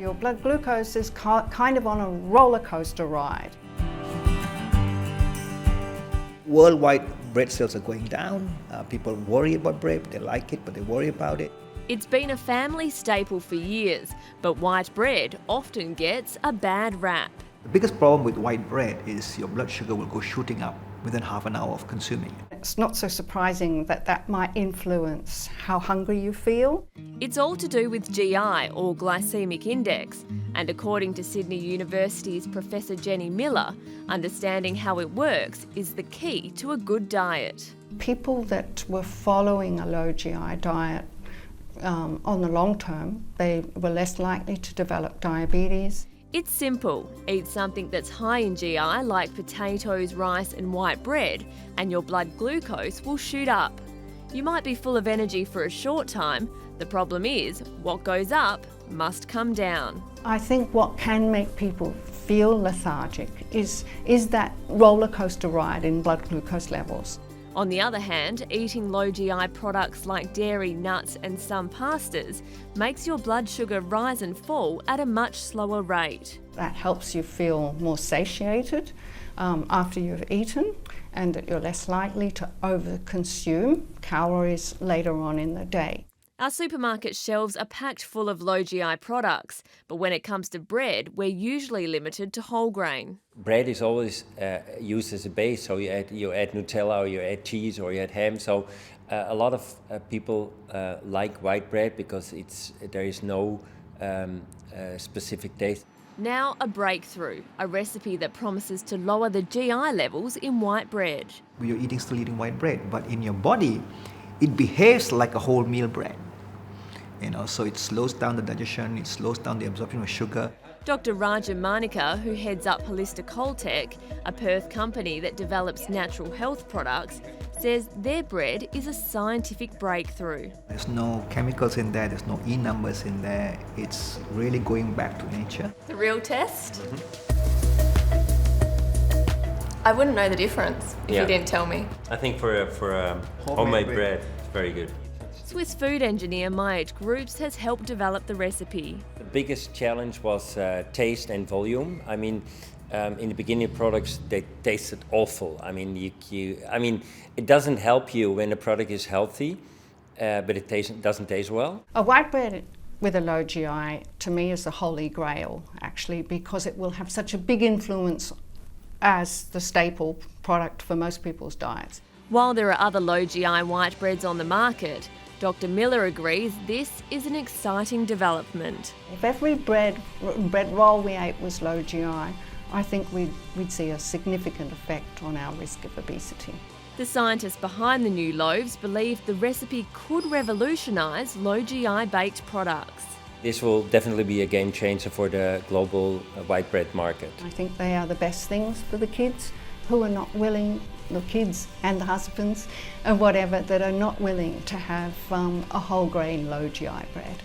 Your blood glucose is kind of on a roller coaster ride. Worldwide, bread sales are going down. People worry about bread, they like it, but they worry about it. It's been a family staple for years, but white bread often gets a bad rap. The biggest problem with white bread is your blood sugar will go shooting up within half an hour of consuming it. It's not so surprising that that might influence how hungry you feel. It's all to do with GI, or glycemic index, and according to Sydney University's Professor Jenny Miller, understanding how it works is the key to a good diet. People that were following a low GI diet on the long term, they were less likely to develop diabetes. It's simple. Eat something that's high in GI like potatoes, rice and white bread, and your blood glucose will shoot up. You might be full of energy for a short time. The problem is, what goes up must come down. I think what can make people feel lethargic is that roller coaster ride in blood glucose levels. On the other hand, eating low GI products like dairy, nuts and some pastas makes your blood sugar rise and fall at a much slower rate. That helps you feel more satiated after you've eaten, and that you're less likely to overconsume calories later on in the day. Our supermarket shelves are packed full of low GI products, but when it comes to bread, we're usually limited to whole grain. Bread is always used as a base, so you add Nutella or you add cheese or you add ham. So a lot of people like white bread because there is no specific taste. Now a breakthrough, a recipe that promises to lower the GI levels in white bread. You're still eating white bread, but in your body, it behaves like a whole meal bread. So it slows down the digestion, it slows down the absorption of sugar. Dr. Raja Manika, who heads up Holista Colltech, a Perth company that develops natural health products, says their bread is a scientific breakthrough. There's no chemicals in there, there's no E numbers in there. It's really going back to nature. The real test? I wouldn't know the difference if you didn't tell me. I think for homemade bread, it's very good. Swiss food engineer Mayet Groups has helped develop the recipe. The biggest challenge was taste and volume. I mean, in the beginning products, they tasted awful. I mean, it doesn't help you when a product is healthy, but it doesn't taste well. A white bread with a low GI, to me, is the holy grail, actually, because it will have such a big influence as the staple product for most people's diets. While there are other low GI white breads on the market, Dr. Miller agrees this is an exciting development. If every bread roll we ate was low GI, I think we'd see a significant effect on our risk of obesity. The scientists behind the new loaves believe the recipe could revolutionise low GI baked products. This will definitely be a game changer for the global white bread market. I think they are the best things for the kids who are not willing, the kids and the husbands and whatever, that are not willing to have a whole grain low GI bread.